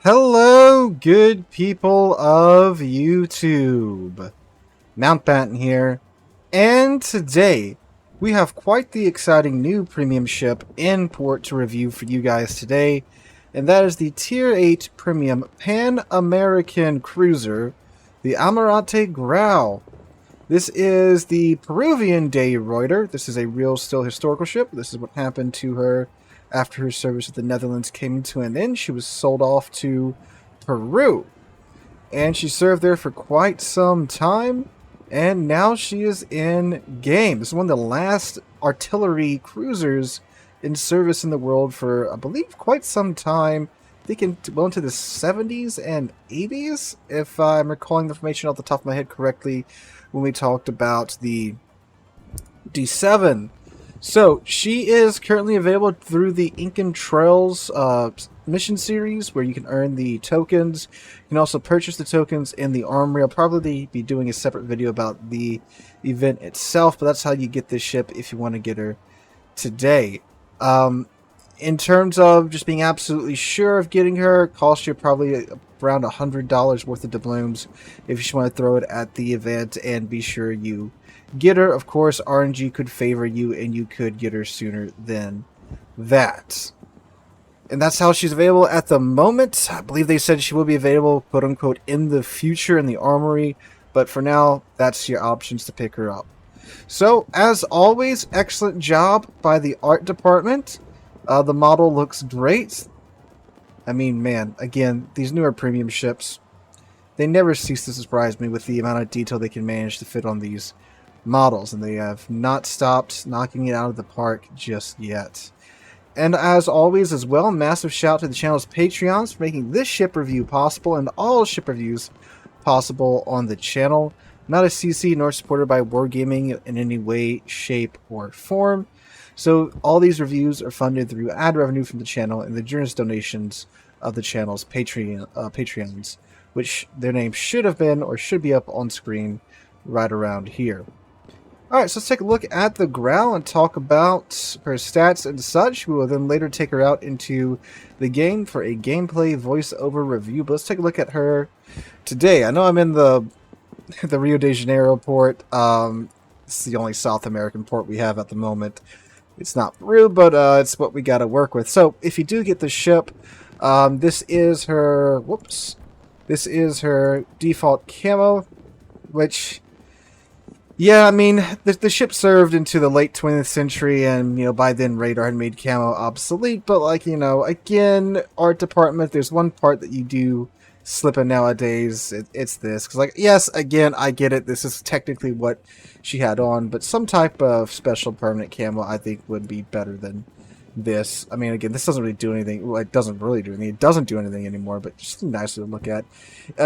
Hello, good people of YouTube. Mountbatten here, and today we have quite the exciting new premium ship in port to review for you guys today, and that is the Tier 8 Premium Pan-American Cruiser, the Almirante Grau. This is the Peruvian De Ruyter. This is a real, still historical ship. This is what happened to her after her service with the Netherlands came to an end. She was sold off to Peru, and she served there for quite some time, and now she is in game. This is one of the last artillery cruisers in service in the world for, I believe, quite some time. I think well into the 70s and 80s, if I'm recalling the information off the top of my head correctly, when we talked about the D7. So, she is currently available through the Incan Trails mission series, where you can earn the tokens. You can also purchase the tokens in the armory. I'll probably be doing a separate video about the event itself, but that's how you get this ship if you want to get her today. In terms of just being absolutely sure of getting her, it costs you probably around $100 worth of doubloons if you just want to throw it at the event and be sure you get her. Of course, RNG could favor you and you could get her sooner than that. And that's how she's available at the moment. I believe they said she will be available, quote unquote, in the future in the armory, but for now, that's your options to pick her up. So, as always, excellent job by the art department. The model looks great. I mean, man, again, these newer premium ships, they never cease to surprise me with the amount of detail they can manage to fit on these models, and they have not stopped knocking it out of the park just yet. And as always as well, massive shout out to the channel's Patreons for making this ship review possible and all ship reviews possible on the channel. Not a CC nor supported by Wargaming in any way, shape, or form. So all these reviews are funded through ad revenue from the channel and the generous donations of the channel's Patreons, which their names should have been or should be up on screen right around here. Alright, so let's take a look at the Grau and talk about her stats and such. We will then later take her out into the game for a gameplay voiceover review. But let's take a look at her today. I know I'm in the Rio de Janeiro port. It's the only South American port we have at the moment. It's not Peru, but it's what we got to work with. So if you do get the ship, this is her. Whoops, this is her default camo, which, yeah, I mean, the ship served into the late 20th century, and by then radar had made camo obsolete. But again, art department, there's one part that you do slip in nowadays. It's this, because yes, again, I get it. This is technically what she had on, but some type of special permanent camo I think would be better than this. I mean, again, this doesn't really do anything. Well, it doesn't really do anything. It doesn't do anything anymore, but just nice to look at.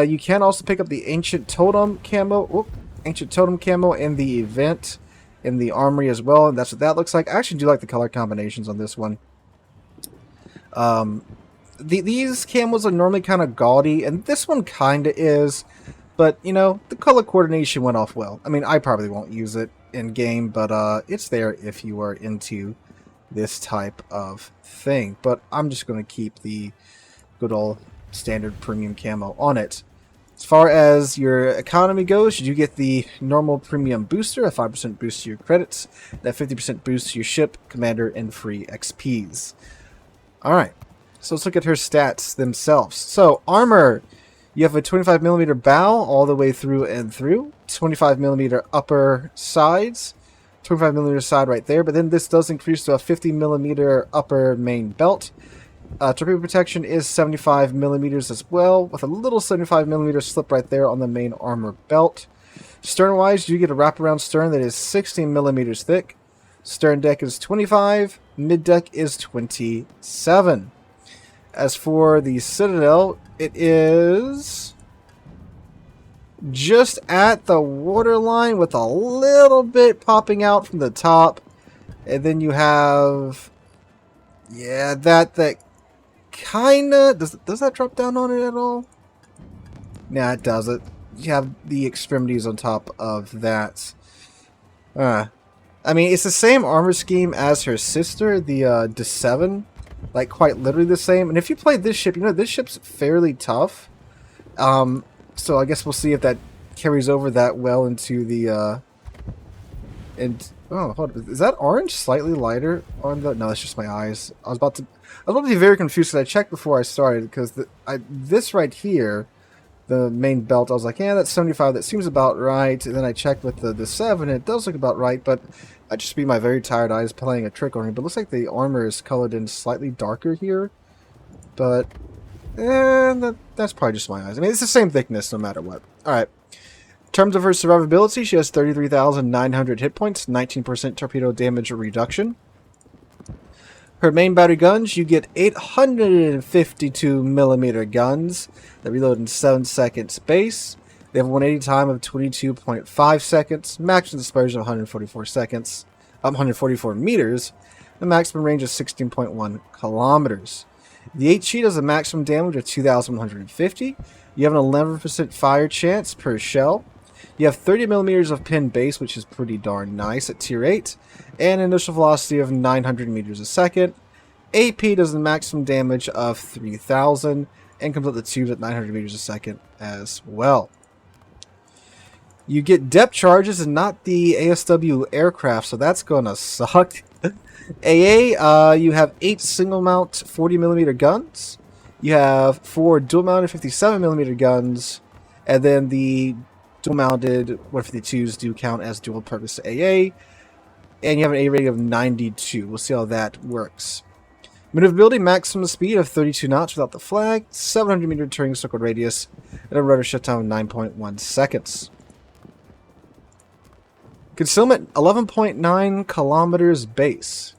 You can also pick up the Ancient Totem camo. Ancient Totem camo in the event in the armory as well, and that's what that looks like. I actually do like the color combinations on this one. These camos are normally kind of gaudy, and this one kind of is, but the color coordination went off well. I mean, I probably won't use it in game, but it's there if you are into this type of thing. But I'm just going to keep the good old standard premium camo on it. As far as your economy goes, you do get the normal premium booster, a 5% boost to your credits, that 50% boost to your ship, commander, and free XPs. Alright, so let's look at her stats themselves. So, armor, you have a 25mm bow all the way through and through, 25mm upper sides, 25mm side right there, but then this does increase to a 50mm upper main belt. Torpedo protection is 75mm as well, with a little 75mm slip right there on the main armor belt. Stern-wise, you get a wraparound stern that is 16mm thick. Stern deck is 25, mid deck is 27. As for the Citadel, it is just at the waterline with a little bit popping out from the top. And then you have, yeah, that kinda, does that drop down on it at all? Nah, it doesn't. You have the extremities on top of that. I mean, it's the same armor scheme as her sister, the D7. like quite literally the same. And if you play this ship, you know this ship's fairly tough. So I guess we'll see if that carries over that well into the oh, hold on. Is that orange slightly lighter on the? No, that's just my eyes. I was about to be very confused because I checked before I started because this right here, the main belt, I was like, yeah, that's 75. That seems about right. And then I checked with the 7. And it does look about right, but I just be my very tired eyes playing a trick on me. But it looks like the armor is colored in slightly darker here. But that's probably just my eyes. I mean, it's the same thickness no matter what. All right. In terms of her survivability, she has 33,900 hit points, 19% torpedo damage reduction. Her main battery guns, you get 852mm guns that reload in 7 seconds base. They have a 180 time of 22.5 seconds, maximum dispersion of 144 meters, and maximum range of 16.1 kilometers. The HE does a maximum damage of 2,150. You have an 11% fire chance per shell. You have 30mm of pin base, which is pretty darn nice at tier 8, and an initial velocity of 900 meters a second. AP does the maximum damage of 3,000 and comes up the tubes at 900 meters a second as well. You get depth charges and not the ASW aircraft, so that's gonna suck. AA, you have 8 single mount 40mm guns. You have 4 dual mounted 57mm guns, and then the dual mounted 152s do count as dual purpose AA, and you have an A rating of 92. We'll see how that works. Maneuverability, maximum speed of 32 knots without the flag, 700 meter turning circle radius, and a rudder shutdown of 9.1 seconds. Concealment, 11.9 kilometers base.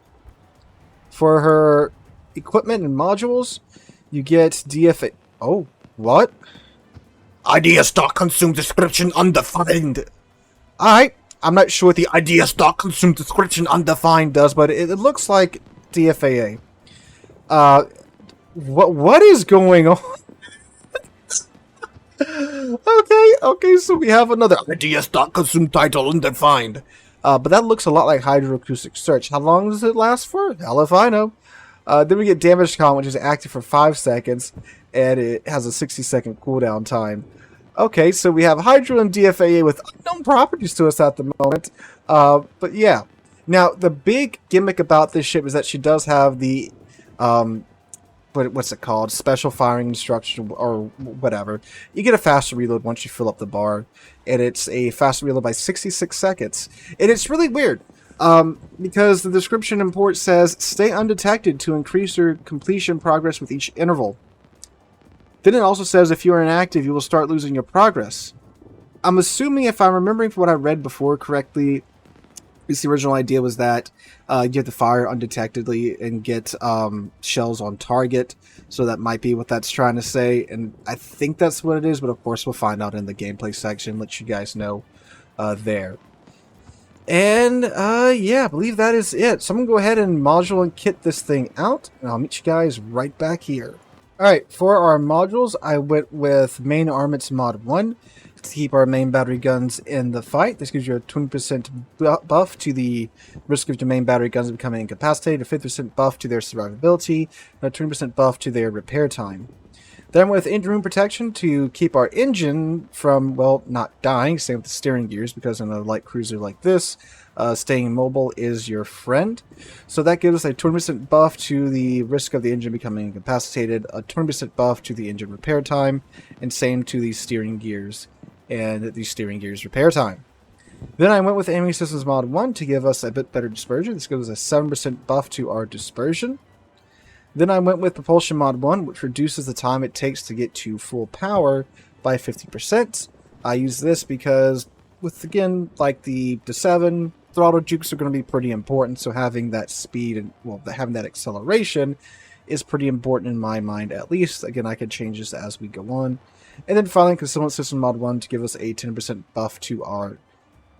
For her equipment and modules, you get DFA. Oh, what? Idea stock consume description undefined. Alright, I'm not sure what the idea stock consume description undefined does, but it looks like DFAA. What is going on? Okay, so we have another idea stock consume title undefined. But that looks a lot like hydroacoustic search. How long does it last for? Hell if I know. Then we get damage count, which is active for 5 seconds, and it has a 60-second cooldown time. Okay, so we have Hydro and DFAA with unknown properties to us at the moment. But yeah. Now, the big gimmick about this ship is that she does have the, what's it called? Special firing instruction or whatever. You get a faster reload once you fill up the bar. And it's a faster reload by 66 seconds. And it's really weird. Because the description import says, stay undetected to increase your completion progress with each interval. Then it also says if you are inactive, you will start losing your progress. I'm assuming, if I'm remembering from what I read before correctly, the original idea was that you have to fire undetectedly and get shells on target. So that might be what that's trying to say. And I think that's what it is, but of course we'll find out in the gameplay section. Let you guys know there. And yeah, I believe that is it. So I'm going to go ahead and module and kit this thing out. And I'll meet you guys right back here. Alright, for our modules, I went with Main Armaments Mod 1 to keep our main battery guns in the fight. This gives you a 20% buff to the risk of your main battery guns becoming incapacitated, a 50% buff to their survivability, and a 20% buff to their repair time. Then with engine room protection to keep our engine from, well, not dying, same with the steering gears, because in a light cruiser like this, staying mobile is your friend. So that gives us a 20% buff to the risk of the engine becoming incapacitated, a 20% buff to the engine repair time, and same to the steering gears and the steering gears repair time. Then I went with Aiming Systems Mod 1 to give us a bit better dispersion. This gives us a 7% buff to our dispersion. Then I went with Propulsion Mod 1, which reduces the time it takes to get to full power by 50%. I use this because, with, again, like the 7, throttle jukes are going to be pretty important, so having that speed and, well, having that acceleration is pretty important in my mind, at least. Again, I can change this as we go on. And then finally, Concealment System Mod 1 to give us a 10% buff to our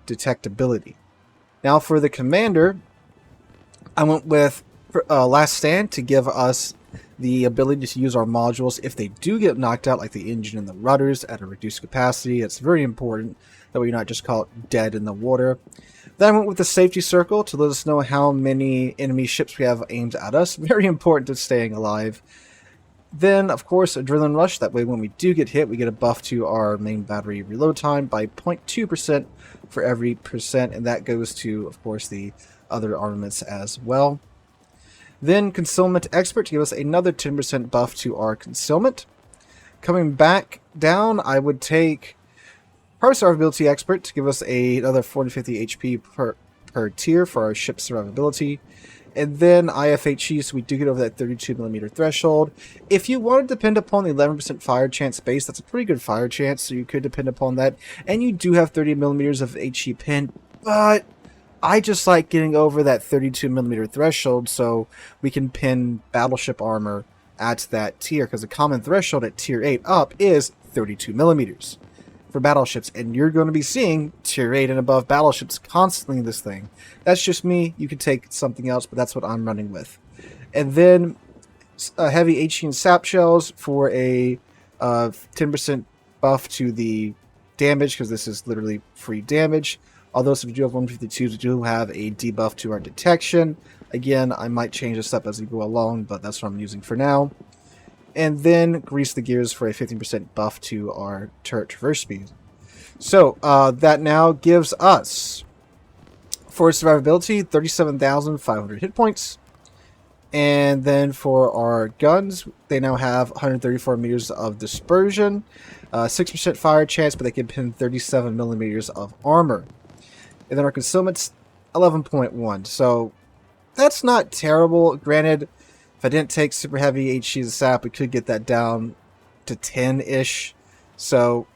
detectability. Now for the Commander, I went with Last Stand to give us the ability to use our modules if they do get knocked out, like the engine and the rudders, at a reduced capacity. It's very important that we're not just caught dead in the water. Then I went with the safety circle to let us know how many enemy ships we have aimed at us. Very important to staying alive. Then, of course, Adrenaline Rush. That way when we do get hit, we get a buff to our main battery reload time by 0.2% for every percent. And that goes to, of course, the other armaments as well. Then Concealment Expert to give us another 10% buff to our concealment. Coming back down, I would take Power Survivability Expert to give us another 450 HP per tier for our ship survivability. And then IFHE, so we do get over that 32mm threshold. If you want to depend upon the 11% fire chance base, that's a pretty good fire chance, so you could depend upon that. And you do have 30mm of HE pin, but I just like getting over that 32mm threshold so we can pin battleship armor at that tier, because the common threshold at tier 8 up is 32mm for battleships, and you're going to be seeing tier 8 and above battleships constantly in this thing. That's just me. You could take something else, but that's what I'm running with. And then heavy HE and sap shells for a 10% buff to the damage, because this is literally free damage. Although since we do have 152s, we do have a debuff to our detection. Again, I might change this up as we go along, but that's what I'm using for now. And then Grease the Gears for a 15% buff to our turret traverse speed. So that now gives us, for survivability, 37,500 hit points. And then for our guns, they now have 134 meters of dispersion, 6% fire chance, but they can pin 37mm of armor. And then our concealment's 11.1. So that's not terrible. Granted, if I didn't take super heavy HE and sap, we could get that down to 10-ish. So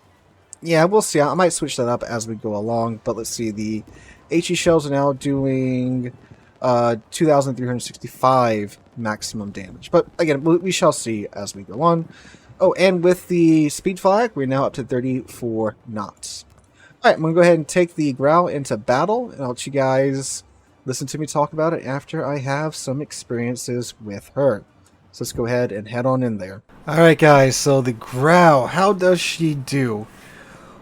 yeah, we'll see. I might switch that up as we go along. But let's see. The HE shells are now doing 2,365 maximum damage. But again, we shall see as we go on. Oh, and with the speed flag, we're now up to 34 knots. Alright, I'm going to go ahead and take the Grau into battle, and I'll let you guys listen to me talk about it after I have some experiences with her. So let's go ahead and head on in there. Alright guys, so the Grau, how does she do?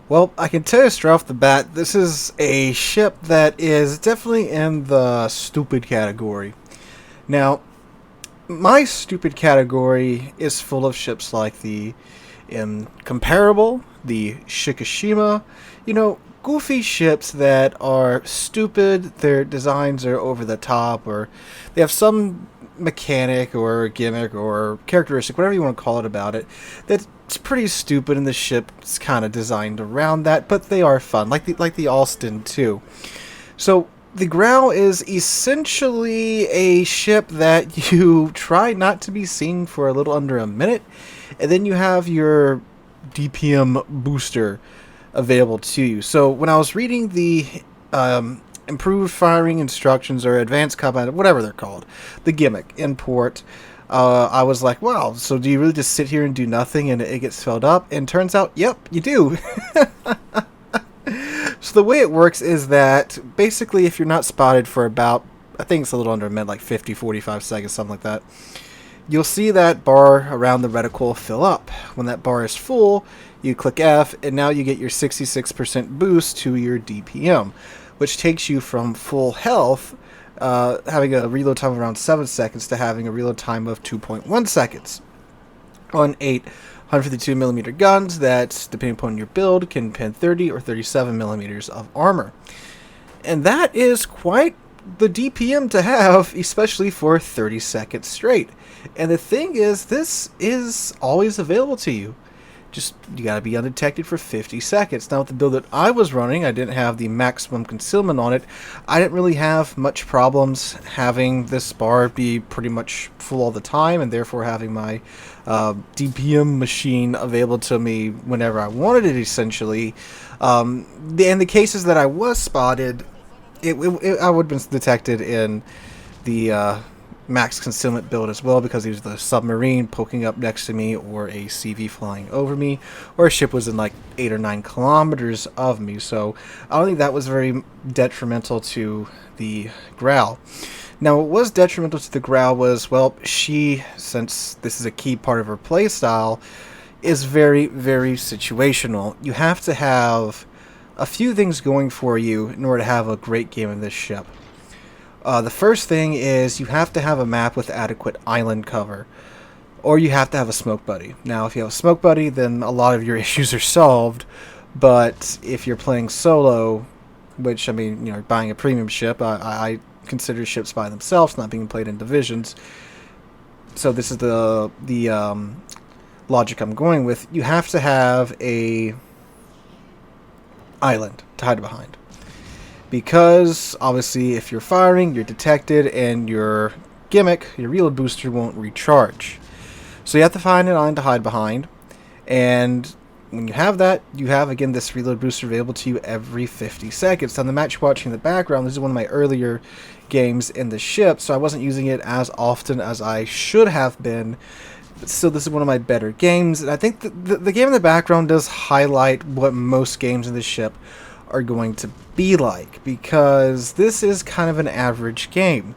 Well, I can tell you straight off the bat, this is a ship that is definitely in the stupid category. Now, my stupid category is full of ships like the Incomparable, the Shikishima, you know, goofy ships that are stupid, their designs are over the top, or they have some mechanic or gimmick or characteristic, whatever you want to call it about it, that's pretty stupid, and the ship's kind of designed around that, but they are fun, like the Alston too. So the Grau is essentially a ship that you try not to be seen for a little under a minute, and then you have your DPM booster available to you. So when I was reading the improved firing instructions or advanced combat, whatever they're called, the gimmick import, I was like, wow, so do you really just sit here and do nothing and it gets filled up? And turns out, yep, you do. So the way it works is that basically if you're not spotted for about, I think it's a little under a minute, like 50, 45 seconds, something like that, you'll see that bar around the reticle fill up. When that bar is full, you click F, and now you get your 66% boost to your DPM, which takes you from full health, having a reload time of around 7 seconds, to having a reload time of 2.1 seconds. On 8 152mm guns that, depending upon your build, can pin 30 or 37mm of armor. And that is quite the DPM to have, especially for 30 seconds straight. And the thing is, this is always available to you. Just, you gotta be undetected for 50 seconds. Now with the build that I was running, I didn't have the maximum concealment on it. I didn't really have much problems having this bar be pretty much full all the time, and therefore having my DPM machine available to me whenever I wanted it, essentially. In the cases that I was spotted, I would have been detected in the max concealment build as well, because there's the submarine poking up next to me, or a CV flying over me, or a ship was in like 8 or 9 kilometers of me. So I don't think that was very detrimental to the Grau. Now, what was detrimental to the Grau was, well, she, since this is a key part of her playstyle, is very, very situational. You have to have a few things going for you in order to have a great game of this ship. The first thing is you have to have a map with adequate island cover, or you have to have a smoke buddy. Now, if you have a smoke buddy, then a lot of your issues are solved, but if you're playing solo, which, I mean, you know, buying a premium ship, I consider ships by themselves, not being played in divisions, so this is the logic I'm going with. You have to have a island to hide behind, because obviously if you're firing, you're detected, and your gimmick, your reload booster, won't recharge. So you have to find an island to hide behind, and when you have that, you have, again, this reload booster available to you every 50 seconds. Now, the match you're watching in the background, this is one of my earlier games in the ship, so I wasn't using it as often as I should have been, but still, this is one of my better games, and I think the game in the background does highlight what most games in the ship are going to be like, because this is kind of an average game.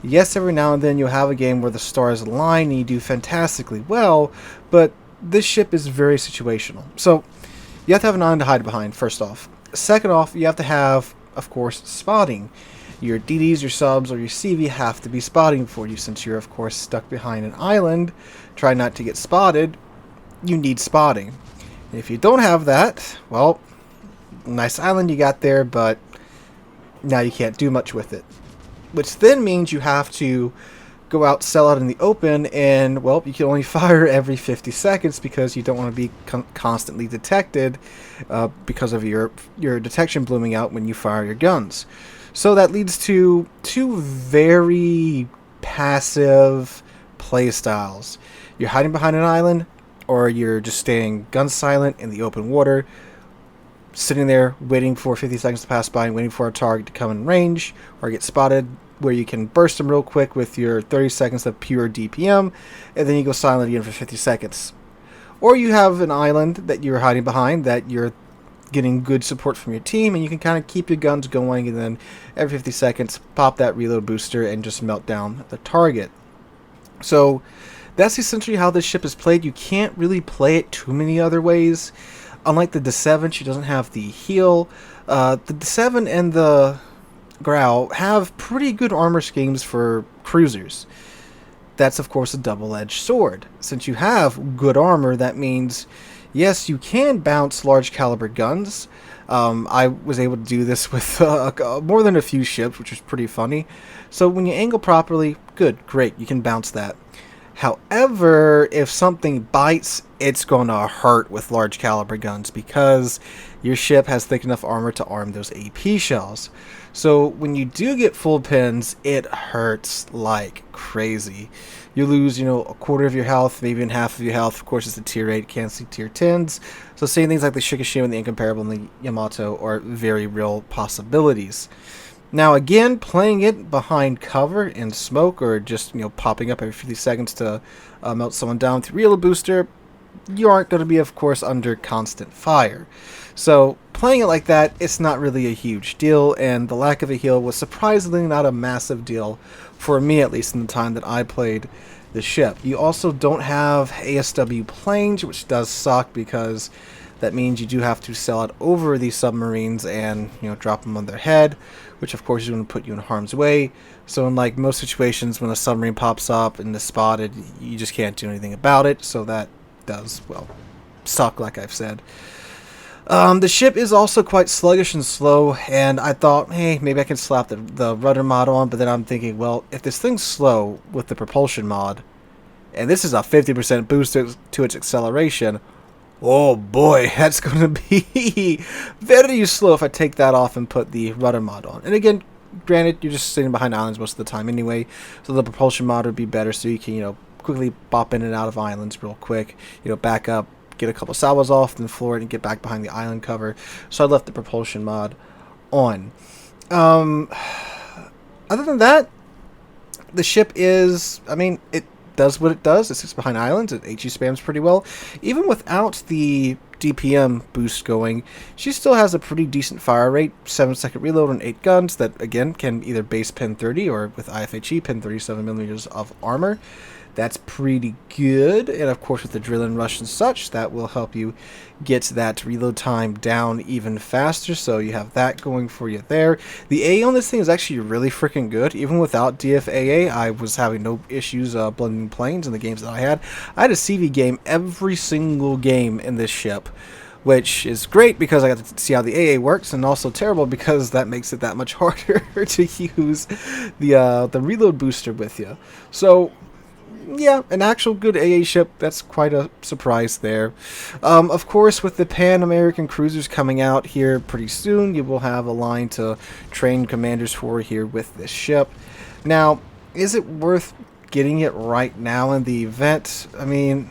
Yes, every now and then you'll have a game where the stars align and you do fantastically well, but this ship is very situational. So you have to have an island to hide behind, first off. Second off, you have to have, of course, spotting. Your DDs, your subs, or your CV have to be spotting for you, since you're, of course, stuck behind an island. Try not to get spotted. You need spotting. And if you don't have that, well, nice island you got there, but now you can't do much with it. Which then means you have to go out, sell out in the open, and, well, you can only fire every 50 seconds because you don't want to be constantly detected because of your detection blooming out when you fire your guns. So that leads to two very passive play styles. You're hiding behind an island, or you're just staying gun silent in the open water, sitting there waiting for 50 seconds to pass by and waiting for a target to come in range or get spotted, where you can burst them real quick with your 30 seconds of pure DPM, and then you go silent again for 50 seconds. Or you have an island that you're hiding behind, that you're getting good support from your team, and you can kind of keep your guns going, and then every 50 seconds pop that reload booster and just melt down the target. So that's essentially how this ship is played. You can't really play it too many other ways. Unlike the VIII, she doesn't have the heal. The VIII and the Grau have pretty good armor schemes for cruisers. That's, of course, a double-edged sword. Since you have good armor, that means, yes, you can bounce large caliber guns. I was able to do this with more than a few ships, which was pretty funny. So when you angle properly, good, great, you can bounce that. However, if something bites, it's going to hurt with large caliber guns, because your ship has thick enough armor to arm those AP shells. So when you do get full pins, it hurts like crazy. You lose, a quarter of your health, maybe even half of your health. Of course, it's a tier 8, can't see tier 10s. So saying things like the Shikishima and the Incomparable and the Yamato are very real possibilities. Now, again, playing it behind cover in smoke, or just, popping up every 50 seconds to melt someone down with reload booster, you aren't going to be, of course, under constant fire. So playing it like that, it's not really a huge deal, and the lack of a heal was surprisingly not a massive deal, for me at least, in the time that I played the ship. You also don't have ASW planes, which does suck, because that means you do have to sell out over these submarines and, drop them on their head, which of course is going to put you in harm's way. So in like most situations, when a submarine pops up and is spotted, you just can't do anything about it. So that does, well, suck, like I've said. The ship is also quite sluggish and slow, and I thought, hey, maybe I can slap the rudder mod on, but then I'm thinking, well, if this thing's slow with the propulsion mod, and this is a 50% boost to its acceleration, oh boy, that's going to be very slow if I take that off and put the rudder mod on. And again, granted, you're just sitting behind islands most of the time anyway, so the propulsion mod would be better, so you can, quickly bop in and out of islands real quick, back up, get a couple salvos off, then floor it and get back behind the island cover. So I left the propulsion mod on. Other than that, the ship is, it does what it does. It sits behind islands. It HE spams pretty well. Even without the DPM boost going, she still has a pretty decent fire rate, 7-second reload on 8 guns that, again, can either base pin 30 or with IFHE pin 37mm of armor. That's pretty good, and of course with the drill and rush and such, that will help you get that reload time down even faster, so you have that going for you there. The AA on this thing is actually really freaking good. Even without DFAA, I was having no issues blending planes in the games that I had. I had a CV game every single game in this ship, which is great because I got to see how the AA works, and also terrible because that makes it that much harder to use the reload booster with you. So yeah, an actual good AA ship, that's quite a surprise there. Of course, with the Pan American cruisers coming out here pretty soon, you will have a line to train commanders for here with this ship. Now, is it worth getting it right now in the event? I mean,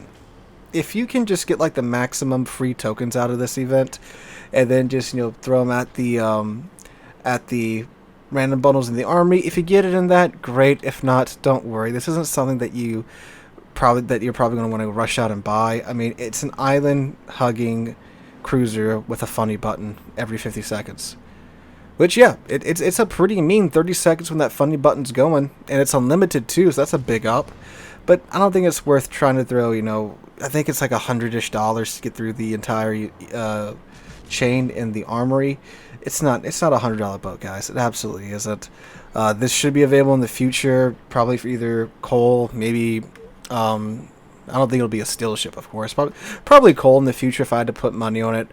if you can just get like the maximum free tokens out of this event, and then just, you know, throw them at the random bundles in the army. If you get it in that, great. If not, don't worry. This isn't something that you're probably going to want to rush out and buy. I mean, it's an island hugging cruiser with a funny button every 50 seconds. Which, yeah, it's a pretty mean 30 seconds when that funny button's going, and it's unlimited too, so that's a big up. But I don't think it's worth trying to throw, you know, I think it's like $100-ish to get through the entire chain in the armory. It's not a $100 boat, guys. It absolutely isn't. This should be available in the future, probably for either coal, maybe. I don't think it'll be a steel ship, of course. Probably coal in the future if I had to put money on it.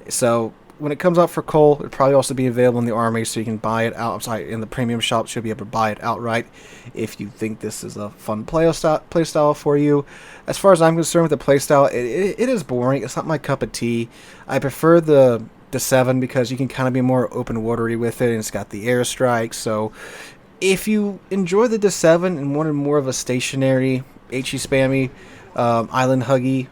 So when it comes out for coal, it'll probably also be available in the army, so you can buy it out. I'm sorry, in the premium shops, you'll be able to buy it outright if you think this is a fun playstyle for you. As far as I'm concerned with the playstyle, it is boring. It's not my cup of tea. I prefer the 7 because you can kind of be more open watery with it, and it's got the airstrike. So if you enjoy the 7 and wanted more of a stationary HE spammy island huggy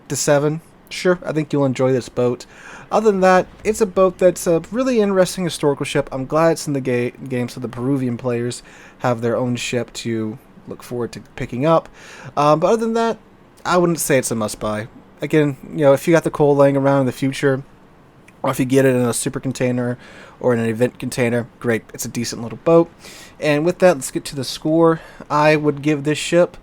7, sure, I think you'll enjoy this boat. Other than that, it's a boat that's a really interesting historical ship. I'm glad it's in the game so the Peruvian players have their own ship to look forward to picking up. But other than that, I wouldn't say it's a must buy. Again, you know, if you got the coal laying around in the future, or if you get it in a super container or in an event container, great. It's a decent little boat. And with that, let's get to the score. I would give this ship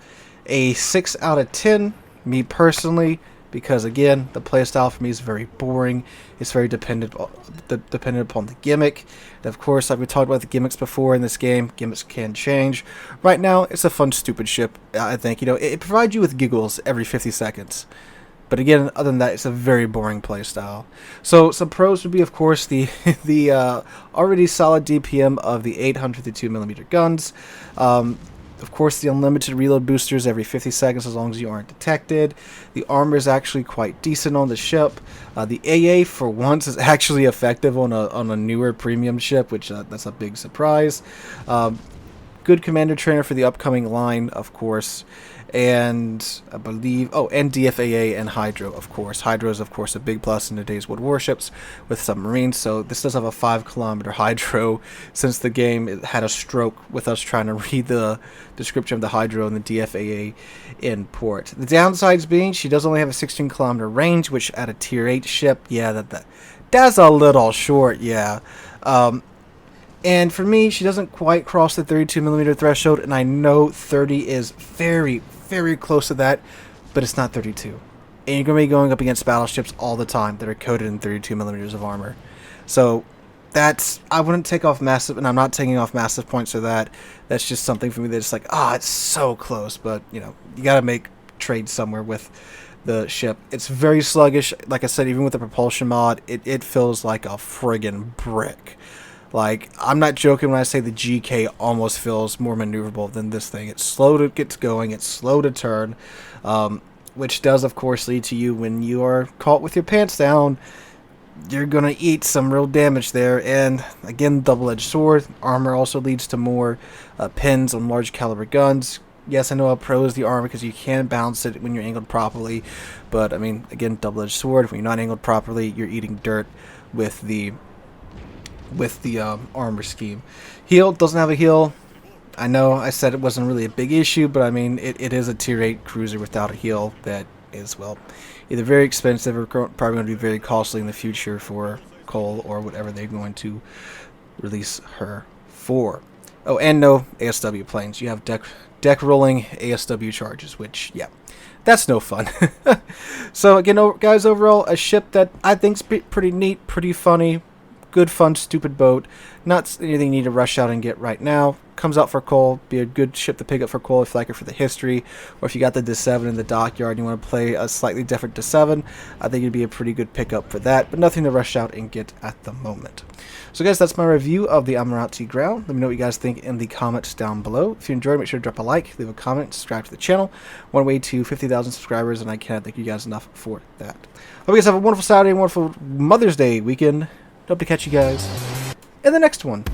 a 6 out of 10, me personally, because again, the playstyle for me is very boring. It's very dependent upon the gimmick. And of course, like we talked about the gimmicks before in this game, gimmicks can change. Right now, it's a fun, stupid ship. I think, you know, it provides you with giggles every 50 seconds. But again, other than that, it's a very boring playstyle. So some pros would be, of course, the already solid DPM of the 852mm guns. Of course, the unlimited reload boosters every 50 seconds as long as you aren't detected. The armor is actually quite decent on the ship. The AA, for once, is actually effective on a newer premium ship, which that's a big surprise. Good commander trainer for the upcoming line, of course. And I believe, and DFAA and Hydro, of course. Hydro is, of course, a big plus in today's World Warships with submarines. So this does have a 5-kilometer Hydro, since the game had a stroke with us trying to read the description of the Hydro and the DFAA in port. The downsides being she does only have a 16-kilometer range, which at a tier 8 ship, yeah, that's a little short, yeah. And for me, she doesn't quite cross the 32mm threshold, and I know 30 is very, very close to that, but it's not 32. And you're going to be going up against battleships all the time that are coated in 32mm of armor. So I wouldn't take off massive, and I'm not taking off massive points for that. That's just something for me that's like, it's so close, but, you know, you got to make trades somewhere with the ship. It's very sluggish. Like I said, even with the propulsion mod, it feels like a friggin' brick. Like, I'm not joking when I say the GK almost feels more maneuverable than this thing. It's slow to get going, it's slow to turn, which does, of course, lead to you when you are caught with your pants down. You're going to eat some real damage there. And, again, double-edged sword. Armor also leads to more pins on large caliber guns. Yes, I know a pro is the armor because you can bounce it when you're angled properly. But, I mean, again, double-edged sword. When you're not angled properly, you're eating dirt with the armor scheme. Heal doesn't have a heal. I know I said it wasn't really a big issue, but I mean it is a tier 8 cruiser without a heal that as well. Either very expensive or probably going to be very costly in the future for Cole or whatever they're going to release her for. Oh, and no ASW planes. You have deck rolling ASW charges, which, yeah, that's no fun. So again, guys, overall, a ship that I think's pretty neat, pretty funny, good, fun, stupid boat. Not anything you need to rush out and get right now. Comes out for Cole. Be a good ship to pick up for Cole if you like it for the history. Or if you got the D7 in the dockyard and you want to play a slightly different D7, I think it'd be a pretty good pickup for that. But nothing to rush out and get at the moment. So guys, that's my review of the Almirante Grau. Let me know what you guys think in the comments down below. If you enjoyed, make sure to drop a like, leave a comment, subscribe to the channel. One way to 50,000 subscribers, and I cannot thank you guys enough for that. Hope you guys have a wonderful Saturday, wonderful Mother's Day weekend. Hope to catch you guys in the next one.